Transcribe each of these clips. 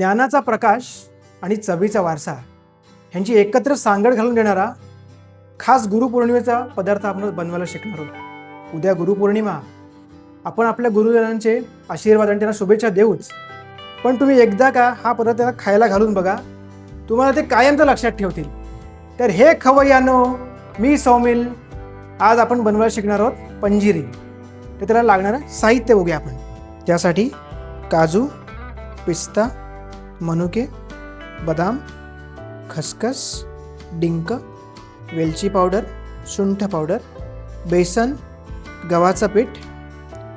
ज्ञानाचा प्रकाश आणि चवीचा वारसा ह्यांची एकत्र सांगड घालून देणारा खास गुरुपौर्णिमेचा पदार्थ आपण बनवायला शिकणार आहोत. उद्या गुरुपौर्णिमा. आपण आपल्या गुरुजनांचे आशीर्वाद आणि त्यांना शुभेच्छा देऊच, पण तुम्ही एकदा का हा पदार्थ त्यांना खायला घालून बघा, तुम्हाला ते कायमचं लक्षात ठेवतील. तर हे खवय्यानो, मी सौमिल. आज आपण बनवायला शिकणार आहोत पंजिरी. तर त्याला लागणारं साहित्य बघूया आपण. त्यासाठी काजू, पिस्ता, मनुके, बदाम, खसखस, डिंक, वेलची पावडर, सुंठ पावडर, बेसन, गव्हाचं पीठ,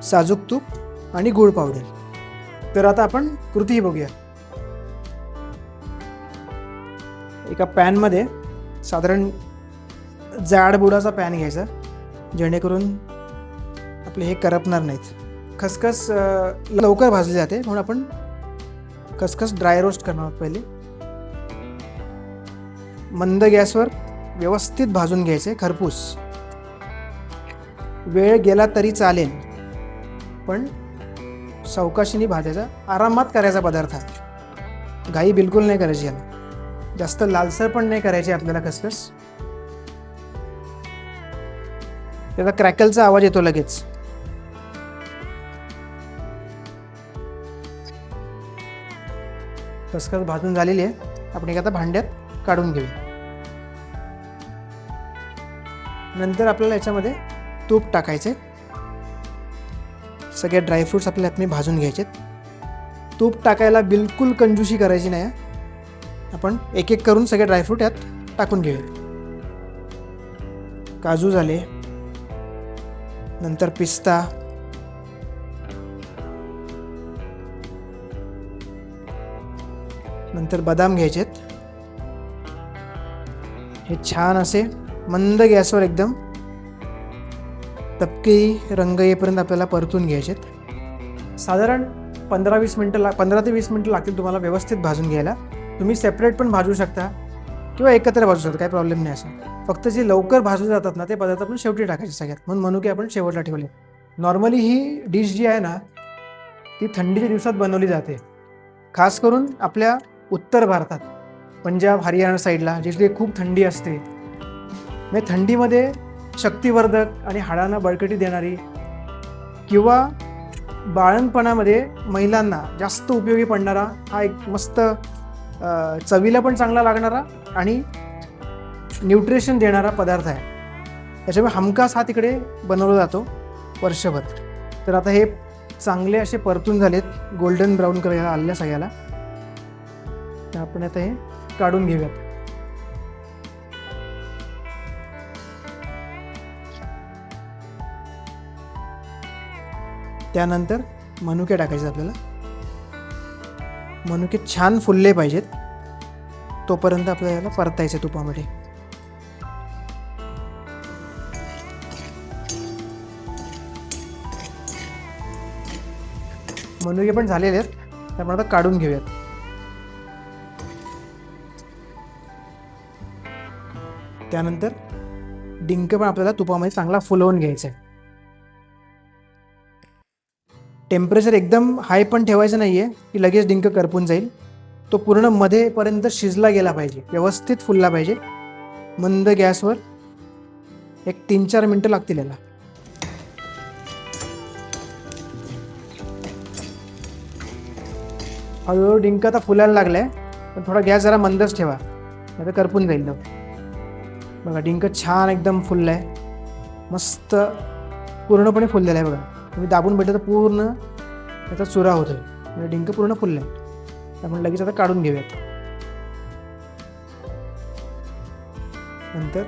साजूक तूप आणि गूळ पावडर. तर आता आपण कृती बघूया. एका पॅनमध्ये साधारण जाड बुडाचा पॅन घ्यायचा, जेणेकरून आपले हे करपणार नाहीत. खसखस लवकर भाजली जाते, म्हणून आपण खसखस ड्राय रोस्ट करणार आहोत. पहिले मंद गॅसवर व्यवस्थित भाजून घ्यायचे, खरपूस. वेळ गेला तरी चालेल, पण सावकाशीने भाजायचा, आरामात करायचा पदार्थ. घाई बिलकुल नाही करायची याला, जास्त लालसर पण नाही करायची आपल्याला खसखस. त्याचा क्रॅकलचा आवाज येतो लगेच. खसखस भाजून झालेली आहे, आपण एखाद्या भांड्यात काढून घेऊया. नंतर आपल्याला याच्यामध्ये तूप टाकायचे. सगळे ड्रायफ्रूट्स आपल्याला यातून भाजून घ्यायचे. तूप टाकायला बिलकुल कंजूशी करायची नाही. आपण एक एक करून सगळे ड्रायफ्रूट यात टाकून घेऊया. काजू झाले, नंतर पिस्ता, नंतर बदाम घ्यायचेत. हे छान असे मंद गॅसवर एकदम तपकी रंग येईपर्यंत आपल्याला परतून घ्यायचेत. साधारण 15 ते 20 मिनटं लागतील तुम्हाला व्यवस्थित भाजून घ्यायला. तुम्ही सेपरेट पण भाजू शकता किंवा एकत्र भाजू शकता, काही प्रॉब्लेम नाही. असं फक्त जे लवकर भाजले जातात ना, ते पदार्थ आपण शेवटी टाकायचे सगळ्यात, म्हणून मनुके आपण शेवटला ठेवले. नॉर्मली ही डिश जी आहे ना, ती थंडीच्या दिवसात बनवली जाते, खास करून आपल्या उत्तर भारतात, पंजाब हरियाणा साईडला, जिथे खूप थंडी असते. म्हणजे थंडीमध्ये शक्तिवर्धक आणि हाडांना बळकटी देणारी, किंवा बाळंतपणामध्ये महिलांना जास्त उपयोगी पडणारा हा एक मस्त चवीला पण चांगला लागणारा आणि न्यूट्रिशन देणारा पदार्थ आहे. त्याच्यामुळे हमखास हा तिकडे बनवला जातो वर्षभर. तर आता हे चांगले असे परतून झालेत, गोल्डन ब्राऊन करायला आलेल्या सगळ्याला. तर आपण आता हे काढून घेऊयात. त्यानंतर मनुके टाकायचे आपल्याला. मनुके छान फुलले पाहिजेत, तोपर्यंत आपल्याला याला परतायचे तुपामध्ये. मनुके पण झालेले आहेत, त्यामुळे आता काढून घेऊयात. त्यानंतर डिंक पण आपल्याला तुपामध्ये चांगला फुलवून घ्यायचा आहे. टेम्परेचर एकदम हाय पण ठेवायचं नाही आहे की लगेच डिंक करपून जाईल. तो पूर्ण मध्येपर्यंत शिजला गेला पाहिजे, व्यवस्थित फुलला पाहिजे. मंद गॅसवर एक 3-4 मिनटं लागतील याला. हळूहळू डिंक आता फुलायला लागला आहे, पण थोडा गॅस जरा मंदच ठेवा, नाही तर करपून जाईल. बघा, डिंक छान एकदम फुलला आहे, मस्त पूर्णपणे फुललेला आहे. बघा, तुम्ही दाबून भेटलं तर पूर्ण त्याचा चुरा होतोय. म्हणजे डिंक पूर्ण फुलला आहे, त्यामुळे लगेच आता काढून घेऊयात. नंतर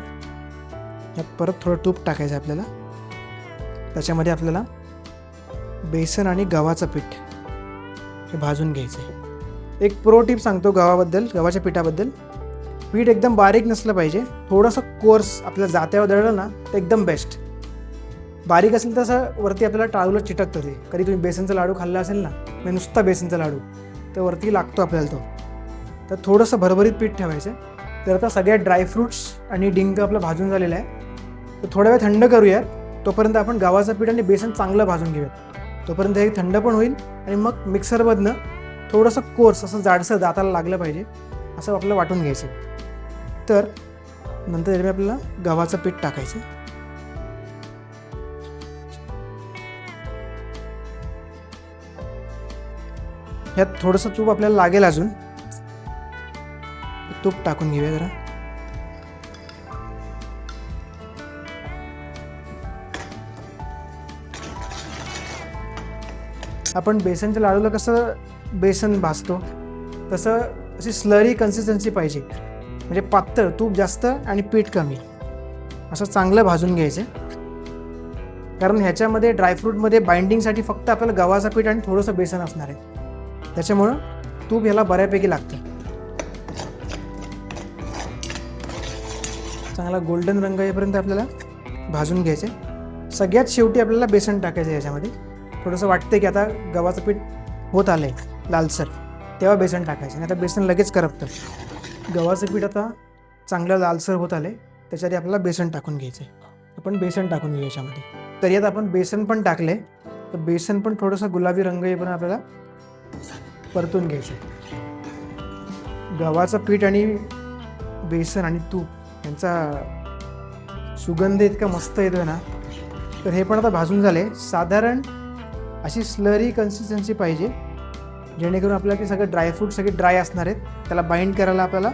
यात परत थोडं तूप टाकायचं आपल्याला. त्याच्यामध्ये आपल्याला बेसन आणि गव्हाचं पीठ हे भाजून घ्यायचं आहे. एक प्रो टिप सांगतो गव्हाच्या पिठाबद्दल. पीठ एकदम बारीक नसलं पाहिजे, थोडंसं कोर्स आपल्याला जात्यावर दळलं ना तर एकदम बेस्ट. बारीक असेल तसं वरती आपल्याला टाळूला चिटकतं ते. कधी तुम्ही बेसनचा लाडू खाल्ला असेल ना, म्हणजे नुसता बेसनचा लाडू, तर वरती लागतो आपल्याला तो. तर थोडंसं भरभरीत पीठ ठेवायचं. तर आता सगळ्या ड्रायफ्रूट्स आणि डिंक आपलं भाजून झालेलं आहे, तर थोडा वेळ थंड करूयात. तोपर्यंत आपण गव्हाचं पीठ आणि बेसन चांगलं भाजून घेऊयात. तोपर्यंत हे थंड पण होईल आणि मग मिक्सरमधनं थोडंसं कोर्स असं जाडसर दाताला लागलं पाहिजे असं आपल्याला वाटून घ्यायचं. तर नंतर याच्यामध्ये आपल्याला गव्हाचं पीठ टाकायचं. ह्यात थोडंसं तूप आपल्याला लागेल, अजून तूप टाकून घेऊया जरा. आपण बेसनच्या लाडूला कसं बेसन भाजतो तसं अशी स्लरी कन्सिस्टन्सी पाहिजे, म्हणजे पातळ, तूप जास्त आणि पीठ कमी, असं चांगलं भाजून घ्यायचं. कारण ह्याच्यामध्ये ड्रायफ्रूटमध्ये बाइंडिंगसाठी फक्त आपल्याला गव्हाचं पीठ आणि थोडंसं बेसन असणार आहे, त्याच्यामुळं तूप ह्याला बऱ्यापैकी लागतं. चांगला गोल्डन रंग येईपर्यंत आपल्याला भाजून घ्यायचे. सगळ्यात शेवटी आपल्याला बेसन टाकायचं आहे याच्यामध्ये. थोडंसं वाटतं की आता गव्हाचं पीठ होत आलं आहे लालसर, तेव्हा बेसन टाकायचं, नाही तर बेसन लगेच करपतं. गव्हाचं पीठ आता चांगलं लालसर होत आलं आहे, त्याच्यासाठी आपल्याला बेसन टाकून घ्यायचं आहे. आपण बेसन टाकून घेऊ याच्यामध्ये. तर यात आपण बेसन पण टाकलं आहे, तर बेसन पण थोडंसं गुलाबी रंग येईपर्यंत आपल्याला परतून घ्यायचं. गव्हाचं पीठ आणि बेसन आणि तूप यांचा सुगंध इतका मस्त येतोय ना. तर हे पण आता भाजून झाले. साधारण अशी स्लरी कन्सिस्टन्सी पाहिजे, जेणेकरून आपल्याला ते सगळं ड्रायफ्रूट सगळे ड्राय असणार आहेत, त्याला बाइंड करायला आपल्याला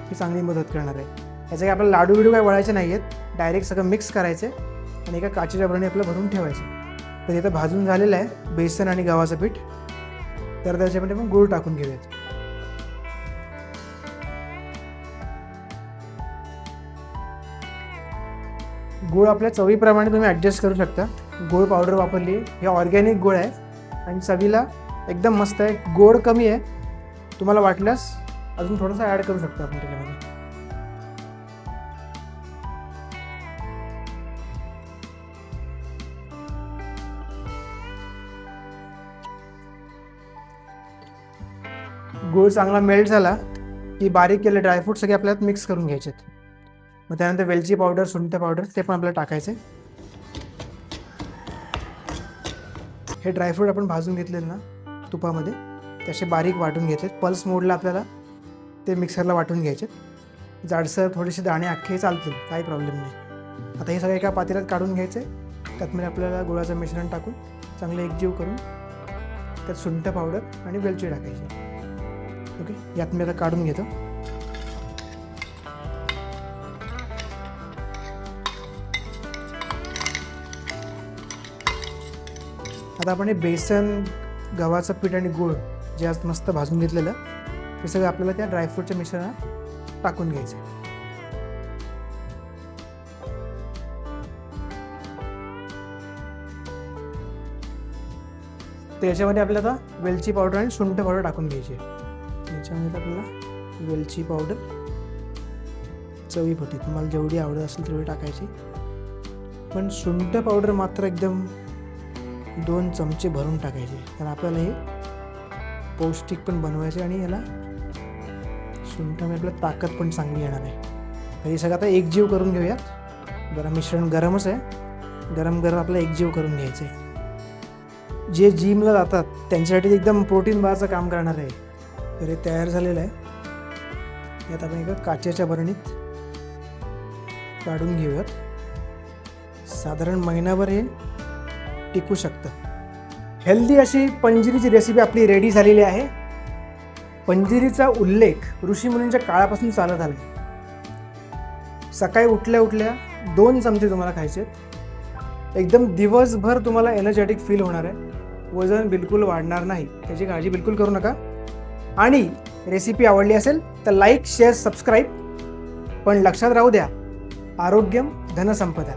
ही चांगली मदत करणार आहे. याचे काही आपल्याला लाडू बिडू काय वळायचे नाही आहेत, डायरेक्ट सगळं मिक्स करायचे आणि एका काचेच्या बरणी आपलं भरून ठेवायचं. तर इथं भाजून झालेलं आहे बेसन आणि गव्हाचं पीठ. तर त्याच्यामध्ये पण गूळ टाकून घेऊयात. गूळ आपल्या चवीप्रमाणे तुम्ही ॲडजस्ट करू शकता. गूळ पावडर वापरली, हे ऑर्गॅनिक गूळ आहे आणि चवीला एकदम मस्त आहे. गोड कमी आहे, तुम्हाला वाटल्यास अजून थोडंसं ॲड करू शकता आपण त्याच्यामध्ये. गूळ चांगला मेल्ट झाला की बारीक केले ड्रायफ्रूट सगळे आपल्याला मिक्स करून घ्यायचे. मग त्यानंतर वेलची पावडर, सुंठ पावडर ते पण आपल्याला टाकायचे. हे ड्रायफ्रूट आपण भाजून घेतलेले ना तुपामध्ये, त्याचे बारीक वाटून घेतले. पल्स मोडला आपल्याला ते मिक्सरला वाटून घ्यायचे. जाडसर थोडेसे दाणे अख्खे चालतील, काही प्रॉब्लेम नाही. आता हे सगळं एका पातेल्यात काढून घ्यायचे. त्यातमध्ये आपल्याला गुळाचं मिश्रण टाकून चांगलं एकजीव करून त्यात सुंठ पावडर आणि वेलची टाकायची. ओके, यात मी आता काढून घेतो. आता आपण हे बेसन, गव्हाचं पीठ आणि गूळ जे आज मस्त भाजून घेतलेलं ते सगळं आपल्याला त्या ड्रायफ्रूटच्या मिश्रणात टाकून घ्यायचं. तर याच्यामध्ये आपल्याला आता वेलची पावडर आणि सुंठ पावडर टाकून घ्यायची. याच्यामध्ये आपल्याला वेलची पावडर चवीपुरती, तुम्हाला जेवढी आवडत असेल तेवढी टाकायची. पण सुंठ पावडर मात्र एकदम 2 चमचे भरून टाकायचे, कारण आपल्याला हे पौष्टिक पण बनवायचे आणि याला सुंठामध्ये आपल्याला ताकद पण चांगली येणार आहे. तर हे सगळं आता एकजीव करून घेऊयात. जरा मिश्रण गरमच आहे, गरम गरम आपल्याला एकजीव करून घ्यायचं आहे. जे जिमला जातात त्यांच्यासाठी एकदम प्रोटीन बारचं काम करणार आहे. तर हे तयार झालेलं आहे. यात आपण एका काचेच्या बरणीत काढून घेऊयात. साधारण महिनाभर हे टिकू शकतं. हेल्दी अशी पंजिरीची रेसिपी आपली रेडी झालेली आहे. पंजिरीचा उल्लेख ऋषीमुनींच्या काळापासून चालत आला. सकाळी उठल्या उठल्या 2 चमचे तुम्हाला खायचे. एकदम दिवसभर तुम्हाला एनर्जेटिक फील होणार आहे. वजन बिलकुल वाढणार नाही, त्याची काळजी बिलकुल करू नका. आणि रेसिपी आवडली असेल तर लाईक, शेअर, सबस्क्राईब. पण लक्षात राहू द्या, आरोग्यम धनसंपदा.